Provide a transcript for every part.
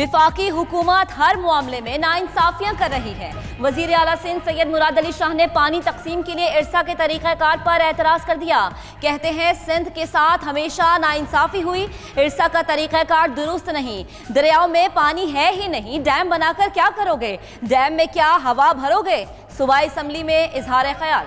विफाकी हुकूमत हर मामले में नाइंसाफियां कर रही है। वजीर आला सिंध सैयद मुराद अली शाह ने पानी तकसीम के लिए इरसा के तरीक़ाकार पर एतराज़ कर दिया। कहते हैं सिंध के साथ हमेशा नाइंसाफी हुई, इरसा का तरीक़ाकार दुरुस्त नहीं। दरियाओं में पानी है ही नहीं, डैम बनाकर क्या करोगे? डैम में क्या हवा भरोगे? सूबाई असम्बली में इजहार ख्याल।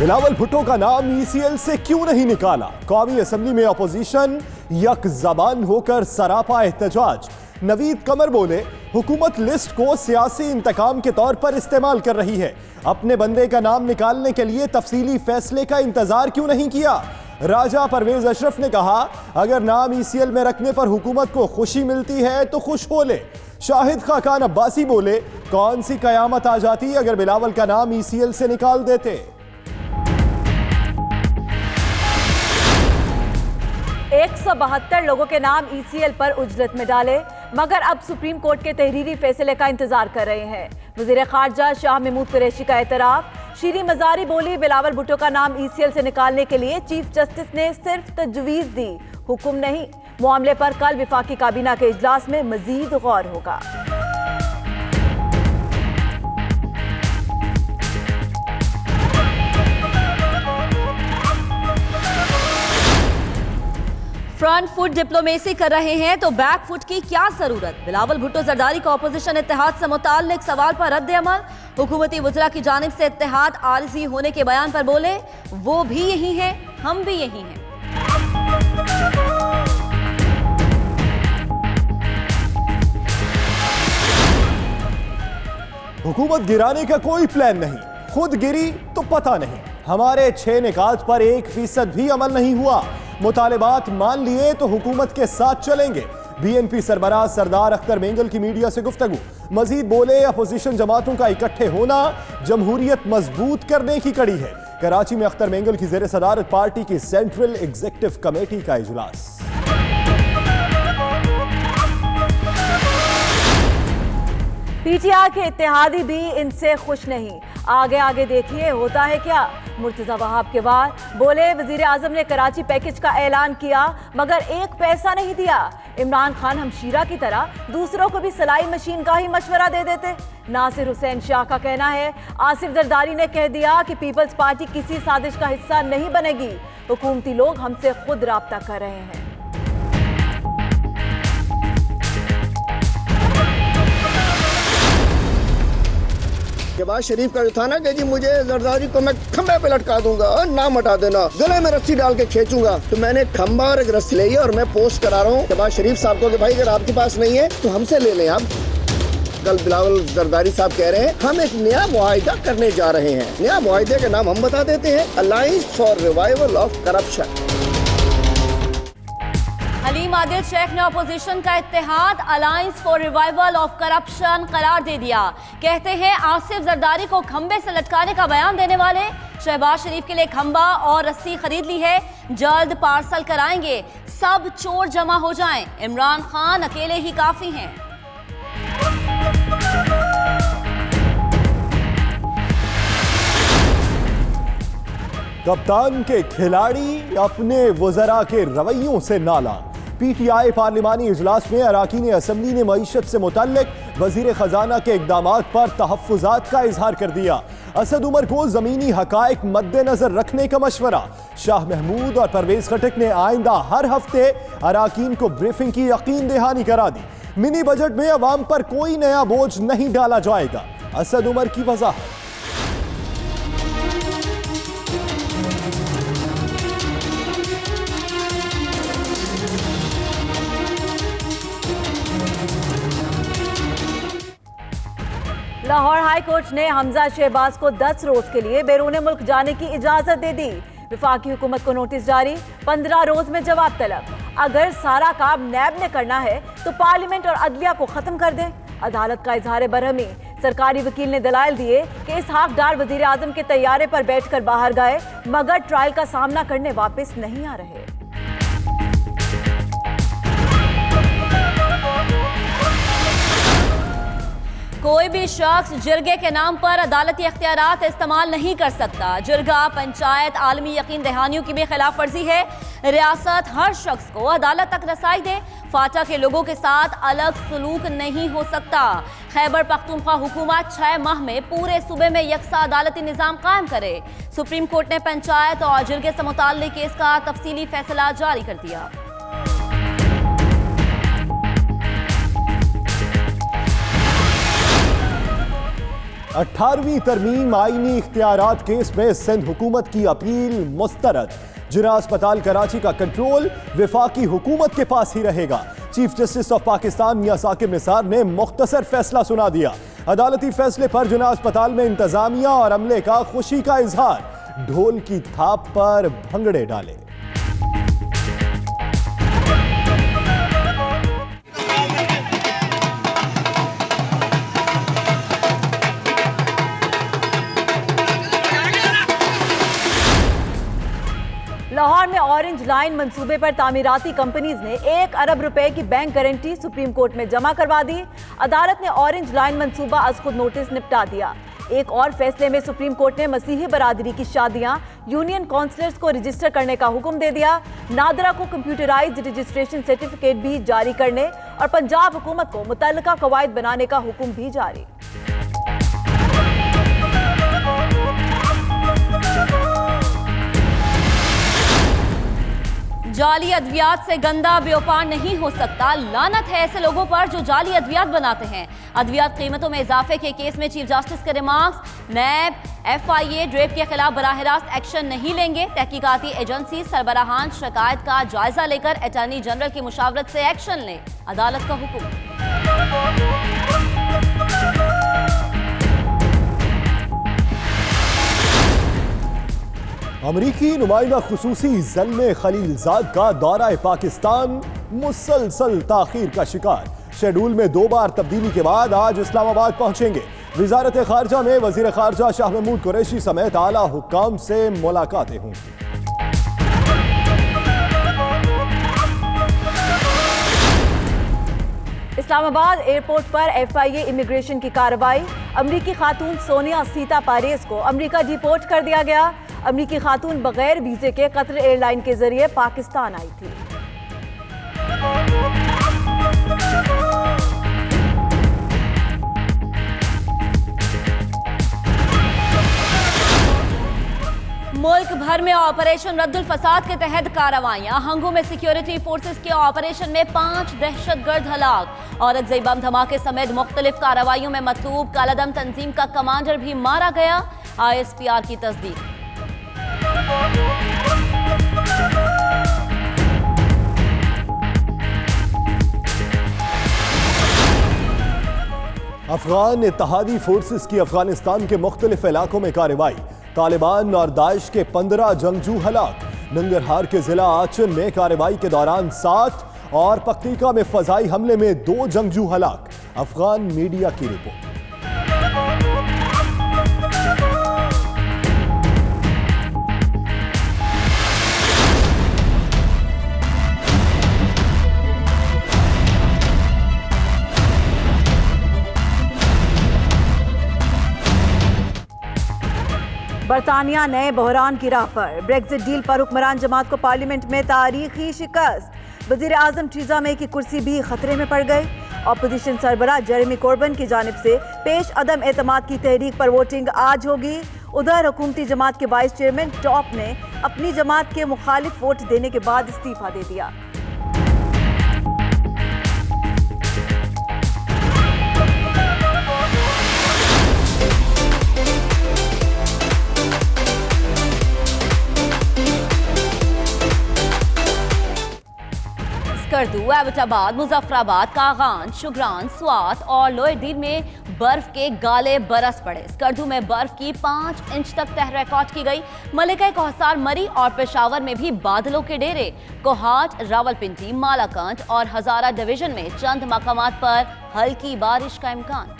बिलावल भुट्टो का नाम ECL से क्यों नहीं निकाला? कौमी असम्बली में अपोजिशन यक ज़बान होकर सरापा एहतजाज। नवीद कमर बोले, हुकूमत लिस्ट को सियासी इंतकाम के तौर पर इस्तेमाल कर रही है। अपने बंदे का नाम निकालने के लिए तफसीली फैसले का इंतजार क्यों नहीं किया? राजा परवेज अशरफ ने कहा, अगर नाम ECL में रखने पर हुकूमत को खुशी मिलती है तो खुश हो ले। शाहिद खाकान अब्बासी बोले, कौन सी कयामत आ जाती अगर बिलावल का नाम ECL से निकाल देते। 172 लोगों के नाम ECL पर उजलत में डाले, मगर अब सुप्रीम कोर्ट के तहरीरी फैसले का इंतजार कर रहे हैं। वजीर खारजा शाह महमूद कुरैशी का एतराफ। शीरी मजारी बोली, बिलावल भुट्टो का नाम ECL से निकालने के लिए चीफ जस्टिस ने सिर्फ तजवीज दी, हुक्म नहीं। मामले पर कल विफाकी काबीना के इजलास में मजीद गौर होगा। फ्रंट फुट डिप्लोमेसी कर रहे हैं तो बैक फुट की क्या जरूरत? बिलावल भुट्टो जरदारी का ऑपोजिशन इत्तेहाद से मुताल्लिक सवाल पर रद्द अमल। हुकूमती वज़रा की जानिब से इत्तेहाद आरज़ी होने के बयान पर बोले, वो भी यही है, हम भी यही हैं। हुकूमत गिराने का कोई प्लान नहीं, खुद गिरी तो पता नहीं। हमारे 6 निकात पर 1% भी अमल नहीं हुआ। मुतालिबात मान लिए तो हुकूमत के साथ चलेंगे। BNP सरबराह सरदार अख्तर मेंगल की मीडिया से गुफ्तगू। मजीद बोले, अपोजिशन जमातों का इकट्ठे होना जमहूरियत मजबूत करने की कड़ी है। कराची में अख्तर मेंगल की ज़ेर सदारत पार्टी की सेंट्रल एग्जीक्यूटिव कमेटी का इजलास। PTI के इत्तेहादी भी इनसे खुश नहीं। आगे आगे देखिए होता है क्या। मुर्तजा वहाब के बाद बोले, वजीर आजम ने कराची पैकेज का ऐलान किया मगर 1 पैसा नहीं दिया। इमरान खान हमशीरा की तरह दूसरों को भी सिलाई मशीन का ही मशवरा दे देते। नासिर हुसैन शाह का कहना है, आसिफ जरदारी ने कह दिया कि पीपल्स पार्टी किसी साजिश का हिस्सा नहीं बनेगी। हुकूमती लोग हमसे खुद राब्ता कर रहे हैं। शहबाज शरीफ का जो था ना कि जी मुझे जरदारी को मैं खंबे पे लटका दूंगा और नाम हटा देना, गले में रस्सी डाल के खींचूंगा, तो मैंने खंबा और एक रस्सी ली और मैं पोस्ट करा रहा हूँ शहबाज शरीफ साहब को कि भाई अगर आपके पास नहीं है तो हमसे ले लें आप। कल बिलावल जरदारी साहब कह रहे हैं हम एक नया मुआहिदा करने जा रहे हैं। नया मुआहिदे का नाम हम बता देते हैं, alliance for revival of corruption. Haleem Adil Sheikh ने अपोजिशन का इत्तेहाद alliance for revival of corruption करार दे दिया। कहते हैं आसिफ जरदारी को खंबे से लटकाने का बयान देने वाले शहबाज शरीफ के लिए खंबा और रस्सी खरीद ली है, जल्द पार्सल कराएंगे। सब चोर जमा हो जाएं, इमरान खान अकेले ही काफी हैं। कप्तान के खिलाड़ी अपने वज़रा के रवैयों से नाला। PTI पार्लिमानी इजलास में अराकीन असम्बली ने मईशत से मुतल्लिक वजीर खजाना के इक़दामात पर तहफ़्फ़ुज़ात का इजहार कर दिया। असद उमर को ज़मीनी हक़ाइक़ मद्देनज़र रखने का मशवरा। शाह महमूद और परवेज़ खटक ने आइंदा हर हफ्ते अराकीन को ब्रीफिंग की यकीन दहानी करा दी। मिनी बजट में अवाम पर कोई नया बोझ नहीं डाला जाएगा, असद उमर की वज़ाहत। लाहौर हाई कोर्ट ने हमजा शहबाज को 10 रोज के लिए बैरून मुल्क जाने की इजाजत दे दी। विफाकी हुकूमत को नोटिस जारी, 15 रोज में जवाब तलब। अगर सारा काम नैब ने करना है तो पार्लियामेंट और अदलिया को खत्म कर दें। अदालत का इजहार बरहमी। सरकारी वकील ने दलाइल दिए कि इसहाक डार वजीर आजम के तैयारे पर बैठकर बाहर गए मगर ट्रायल का सामना करने वापस नहीं आ रहे। कोई भी शख्स जिरगे के नाम पर अदालती इख्तियारात इस्तेमाल नहीं कर सकता। जिरगा, पंचायत, आलमी यकीन दहानियों की भी खिलाफ वर्जी है। रियासत हर शख्स को अदालत तक रसाई दे। फाटा के लोगों के साथ अलग सलूक नहीं हो सकता। खैबर पख्तूनख्वा हुकूमत 6 माह में पूरे सूबे में यकसा अदालती निज़ाम कायम करे। सुप्रीम कोर्ट ने पंचायत और जिरगे से मुताल्लिक केस का तफसीली फैसला जारी कर दिया। 18वीं तरमीम आईनी इख्तियारात केस में सिंध हुकूमत की अपील मुस्तरद। जिना अस्पताल कराची का कंट्रोल विफाकी हुकूमत के पास ही रहेगा। चीफ जस्टिस ऑफ पाकिस्तान मियां साकिब निसार ने मुख्तसर फैसला सुना दिया। अदालती फैसले पर जिना अस्पताल में इंतजामिया और अमले का खुशी का इजहार। ढोल की थाप पर भंगड़े डाले। लाहौर में ऑरेंज लाइन मंसूबे पर तामीराती कंपनीज ने 1 अरब रुपए की बैंक गारंटी सुप्रीम कोर्ट में जमा करवा दी। अदालत ने ऑरेंज लाइन मंसूबा अज खुद नोटिस निपटा दिया। एक और फैसले में सुप्रीम कोर्ट ने मसीही बरादरी की शादियां यूनियन काउंसलर्स को रजिस्टर करने का हुक्म दे दिया। नादरा को कंप्यूटराइज्ड रजिस्ट्रेशन सर्टिफिकेट भी जारी करने और पंजाब हुकूमत को मुतल्लिका कवायद बनाने का हुक्म भी जारी। जाली अद्वियात से गंदा व्यापार नहीं हो सकता। लानत है ऐसे लोगों पर जो जाली अद्वियात बनाते हैं। अद्वियात कीमतों में इजाफे के केस में चीफ जस्टिस के रिमार्क्स। नैब, FIA ड्रेप के खिलाफ बराह रास्त एक्शन नहीं लेंगे। तहकीकाती एजेंसी सरबराहान शिकायत का जायजा लेकर अटॉर्नी जनरल की मुशावरत से एक्शन लें। अदालत का हुक्म। अमरीकी नुमाइंदा खुसूसी ज़ल्मे खलीलजाद का दौरा पाकिस्तान मुसलसल ताखीर का शिकार। शेड्यूल में 2 बार तब्दीली के बाद आज इस्लामाबाद पहुंचेंगे। वजारत खारजा में वजीर खारजा शाह महमूद कुरैशी समेत आला हुक्काम से मुलाकातें होंगी। इस्लामाबाद एयरपोर्ट पर FIA इमिग्रेशन की कार्रवाई। अमरीकी खातून सोनिया सीता पारेस को अमरीका डिपोर्ट कर दिया गया। अमरीकी खातून बगैर वीजे के कतर एयरलाइन के जरिए पाकिस्तान आई थी। मुल्क भर में ऑपरेशन रद्दुल फसाद के तहत कार्रवाइयां। हंगू में सिक्योरिटी फोर्सेस के ऑपरेशन में 5 दहशतगर्द हलाक। औरंगजेब बम धमाके समेत मुख्तलिफ कार्रवाइयों में मतलूब कालादम तंजीम का कमांडर भी मारा गया। ISPR की तस्दीक। अफगान इत्तेहादी फोर्सेस की अफगानिस्तान के मुख्तलिफ इलाकों में कार्रवाई। तालिबान और दाइश के 15 जंगजू हलाक। नंगरहार के जिला आचन में कार्रवाई के दौरान 7 और पख्तीका में फजाई हमले में 2 जंगजू हलाक। अफगान मीडिया की रिपोर्ट। बरतानिया नए बहरान की राह पर। ब्रेक्जिट डील पर हुक्मरान जमात को पार्लियामेंट में तारीखी शिकस्त। वजीर आजम टीजा मे की कुर्सी भी खतरे में पड़ गई। अपोजिशन सरबराह जेरेमी कोर्बन की जानिब से पेश अदम एतमाद की तहरीक पर वोटिंग आज होगी। उधर हुकूमती जमात के वाइस चेयरमैन टॉप ने अपनी जमात के मुखालिफ वोट देने के बाद इस्तीफा दे दिया। स्कर्दू, एबटाबाद, मुजफ्फराबाद, कागान, शुगरान, स्वात और लोहरदीन में बर्फ के गाले बरस पड़े। स्कर्दू में बर्फ की 5 इंच तक तह रिकॉर्ड की गई। मलिका कोहसार, मरी और पेशावर में भी बादलों के डेरे। कोहाट, रावलपिंडी, मालाकंड और हजारा डिवीजन में चंद मकामात पर हल्की बारिश का इम्कान।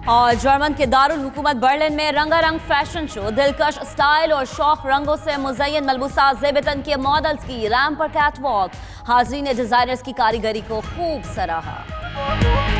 और जर्मन के दारुल हुकूमत बर्लिन में रंगारंग फैशन शो, दिलकश स्टाइल और शौक रंगों से मुज़य्यन मलबूसा ज़ेबतन के मॉडल्स की रैंप पर कैटवॉक। हाज़रीन ने डिजाइनर्स की कारीगरी को खूब सराहा।